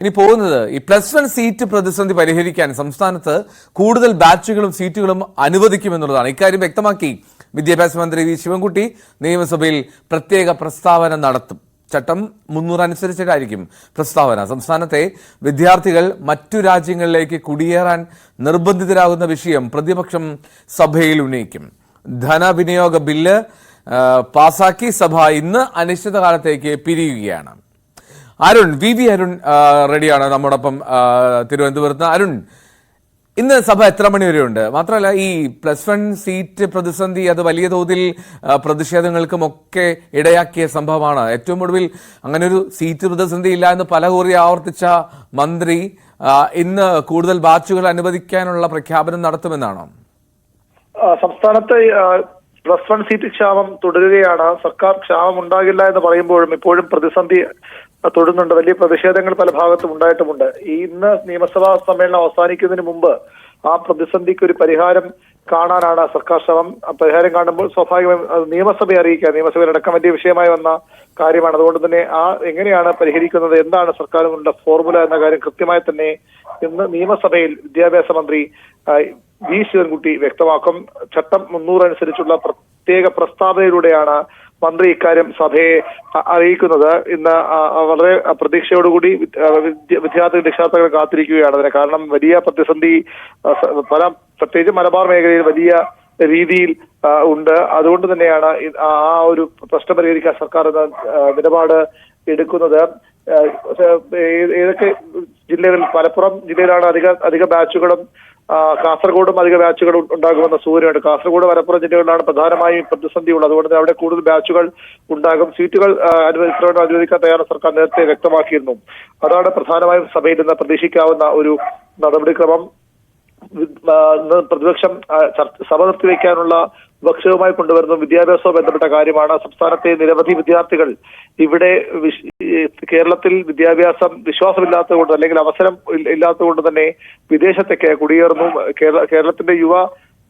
ഇനി പോകുന്നത് ഈ +1 സീറ്റ് പ്രതിസന്ധി പരിഹരിക്കാൻ സംസ്ഥാനത്ത് കൂടുതൽ ബാച്ചുകളും സീറ്റുകളും അനുവദിക്കുമെന്നുള്ളതാണ്. ഇക്കാര്യം വ്യക്തമാക്കി വിദ്യാഭ്യാസ മന്ത്രി വി ശിവൻകുട്ടി നിയമസഭയിൽ പ്രത്യേക പ്രസ്താവന നടത്തും. ചട്ടം 300 അനുസരിച്ചിട്ടായിരിക്കും പ്രസ്താവന. സംസ്ഥാനത്തെ വിദ്യാർത്ഥികൾ മറ്റു രാജ്യങ്ങളിലേക്ക് കുടിയേറാൻ നിർബന്ധിതരാകുന്ന വിഷയം പ്രതിപക്ഷം സഭയിൽ ഉന്നയിക്കും. ധനവിനിയോഗ ബില്ല് പാസാക്കി സഭ ഇന്ന് അനിശ്ചിതകാലത്തേക്ക് പിരിയുകയാണ്. വി അരുൺ റെഡിയാണ് നമ്മോടൊപ്പം തിരുവനന്തപുരത്ത്. അരുൺ, ഇന്ന് സഭ എത്ര മണി വരെയുണ്ട്? മാത്രമല്ല, ഈ +1 സീറ്റ് പ്രതിസന്ധി അത് വലിയ തോതിൽ പ്രതിഷേധങ്ങൾക്കുമൊക്കെ ഇടയാക്കിയ സംഭവമാണ്. ഏറ്റവും ഒടുവിൽ അങ്ങനെ ഒരു സീറ്റ് പ്രതിസന്ധി ഇല്ല എന്ന് പലകുറി ആവർത്തിച്ച മന്ത്രി ഇന്ന് കൂടുതൽ ബാച്ചുകൾ അനുവദിക്കാനുള്ള പ്രഖ്യാപനം നടത്തുമെന്നാണോ? സംസ്ഥാനത്ത് +1 സീറ്റ് ക്ഷാമം തുടരുകയാണ്. സർക്കാർ ക്ഷാമം ഉണ്ടാകില്ല എന്ന് പറയുമ്പോഴും ഇപ്പോഴും പ്രതിസന്ധി തുടരുന്നുണ്ട്. വലിയ പ്രതിഷേധങ്ങൾ പല ഭാഗത്തും ഉണ്ടായിട്ടുമുണ്ട്. ഇന്ന് നിയമസഭാ സമ്മേളനം അവസാനിക്കുന്നതിന് മുമ്പ് ആ പ്രതിസന്ധിക്ക് ഒരു പരിഹാരം കാണാനാണ് സർക്കാർ ശ്രമം. പരിഹാരം കാണുമ്പോൾ സ്വാഭാവികമായും നിയമസഭയെ അറിയിക്കുക, നിയമസഭയിലടക്കം വലിയ വിഷയമായി വന്ന കാര്യമാണ്. അതുകൊണ്ട് തന്നെ എങ്ങനെയാണ് പരിഹരിക്കുന്നത്, എന്താണ് സർക്കാരിനുള്ള ഫോർമുല എന്ന കാര്യം കൃത്യമായി തന്നെ ഇന്ന് നിയമസഭയിൽ വിദ്യാഭ്യാസ മന്ത്രി വി ശിവൻകുട്ടി വ്യക്തമാക്കും. ചട്ടം 300 അനുസരിച്ചുള്ള പ്രത്യേക പ്രസ്താവനയിലൂടെയാണ് മന്ത്രി ഇക്കാര്യം സഭയെ അറിയിക്കുന്നത്. ഇന്ന് വളരെ പ്രതീക്ഷയോടുകൂടി വിദ്യാർത്ഥി രക്ഷാകർത്താക്കൾ കാത്തിരിക്കുകയാണ് അതിന്. കാരണം വലിയ പ്രതിസന്ധി പ്രത്യേകിച്ച് മലബാർ മേഖലയിൽ വലിയ രീതിയിൽ ഉണ്ട്. അതുകൊണ്ട് തന്നെയാണ് ആ ഒരു പ്രശ്നം പരിഹരിക്കാൻ സർക്കാർ നിലപാട് എടുക്കുന്നത്. ഏതൊക്കെ ജില്ലകളിൽ, മലപ്പുറം ജില്ലയിലാണ് അധിക ബാച്ചുകളും കാസർഗോഡും അധിക ബാച്ചുകൾ ഉണ്ടാകുമെന്ന സൂചനയുണ്ട്. കാസർഗോഡ്, മലപ്പുറം ജില്ലകളിലാണ് പ്രധാനമായും പ്രതിസന്ധി ഉള്ളത്. അതുകൊണ്ട് തന്നെ അവിടെ കൂടുതൽ ബാച്ചുകൾ ഉണ്ടാകും. സീറ്റുകൾ അനുവദിക്കാൻ തയ്യാറാണ് സർക്കാർ നേരത്തെ വ്യക്തമാക്കിയിരുന്നു. അതാണ് പ്രധാനമായും സഭയിൽ നിന്ന് പ്രതീക്ഷിക്കാവുന്ന ഒരു നടപടിക്രമം. പ്രതിപക്ഷം സഭ നിർത്തിവെക്കാനുള്ള വിപക്ഷവുമായി കൊണ്ടുവരുന്ന വിദ്യാഭ്യാസവുമായി ബന്ധപ്പെട്ട കാര്യമാണ്. സംസ്ഥാനത്തെ നിരവധി വിദ്യാർത്ഥികൾ ഇവിടെ കേരളത്തിൽ വിദ്യാഭ്യാസം വിശ്വാസമില്ലാത്തത് കൊണ്ട് അല്ലെങ്കിൽ അവസരം ഇല്ലാത്തത് കൊണ്ട് തന്നെ വിദേശത്തേക്ക് കുടിയേറുന്നു. കേരളത്തിന്റെ യുവ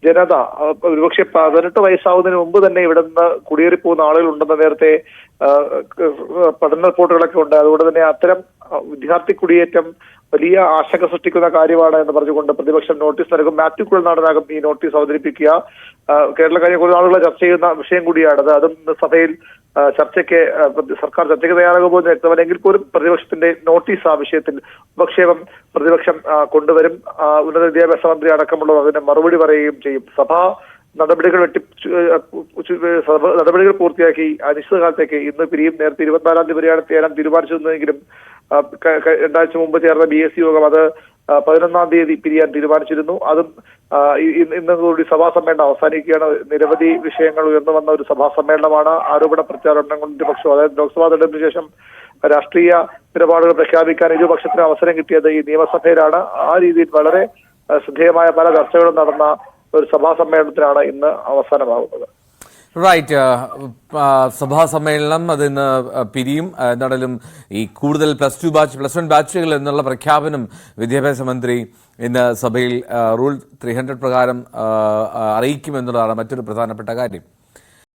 ജനത ഒരുപക്ഷെ 18 വയസ്സാവുന്നതിന് മുമ്പ് തന്നെ ഇവിടെ നിന്ന് കുടിയേറിപ്പോകുന്ന ആളുകൾ ഉണ്ടെന്ന് നേരത്തെ പഠന റിപ്പോർട്ടുകളൊക്കെ ഉണ്ട്. അതുകൊണ്ട് തന്നെ അത്തരം വിദ്യാർത്ഥി കുടിയേറ്റം വലിയ ആശങ്ക സൃഷ്ടിക്കുന്ന കാര്യമാണ് എന്ന് പറഞ്ഞുകൊണ്ട് പ്രതിപക്ഷം നോട്ടീസ് നൽകും. മാത്യു കുഴൽനാടനാകും ഈ നോട്ടീസ് അവതരിപ്പിക്കുക. കേരളക്കാരെ കുറെ ആളുകളെ ചർച്ച ചെയ്യുന്ന വിഷയം കൂടിയാണത്. അതും സഭയിൽ സർക്കാർ ചർച്ചയ്ക്ക് പോകുന്ന വ്യക്തമല്ലെങ്കിൽ പോലും പ്രതിപക്ഷത്തിന്റെ നോട്ടീസ് ആ വിഷയത്തിൽ ഉപക്ഷേപം പ്രതിപക്ഷം കൊണ്ടുവരും. ഉന്നത വിദ്യാഭ്യാസ മന്ത്രി അടക്കമുള്ളവർ അതിന് മറുപടി പറയുകയും ചെയ്യും. സഭാ നടപടികൾ പൂർത്തിയാക്കി അനിശ്ചിതകാലത്തേക്ക് ഇന്ന് പിരിയും. നേരത്തെ 24-ാം തീയതി വരെയാണ് ചേരാൻ തീരുമാനിച്ചിരുന്നെങ്കിലും 2 ആഴ്ച മുമ്പ് ചേർന്ന BSc യോഗം അത് 11-ാം തീയതി പിരിയാൻ തീരുമാനിച്ചിരുന്നു. അതും ഇന്ന് കൂടി സഭാ സമ്മേളനം അവസാനിക്കുകയാണ്. നിരവധി വിഷയങ്ങൾ ഉയർന്നു വന്ന ഒരു സഭാ സമ്മേളനമാണ്. ആരോപണ പ്രചാരണം കൊണ്ട് പക്ഷം, അതായത് ലോക്സഭാ തെരഞ്ഞെടുപ്പിന് ശേഷം രാഷ്ട്രീയ നിലപാടുകൾ പ്രഖ്യാപിക്കാൻ ഇരുപക്ഷത്തിന് അവസരം കിട്ടിയത് ഈ നിയമസഭയിലാണ്. ആ രീതിയിൽ വളരെ ശ്രദ്ധേയമായ പല ചർച്ചകളും നടന്ന ഒരു സഭാ സമ്മേളനത്തിനാണ് ഇന്ന് അവസാനമാകുന്നത്. റൈറ്റ്. സഭാ സമ്മേളനം അതിന്ന് പിരിയും. എന്നാലും ഈ കൂടുതൽ +1 ബാച്ചുകൾ എന്നുള്ള പ്രഖ്യാപനം വിദ്യാഭ്യാസ മന്ത്രി ഇന്ന് സഭയിൽ റൂൾ 300 പ്രകാരം അറിയിക്കുമെന്നുള്ളതാണ് മറ്റൊരു പ്രധാനപ്പെട്ട കാര്യം.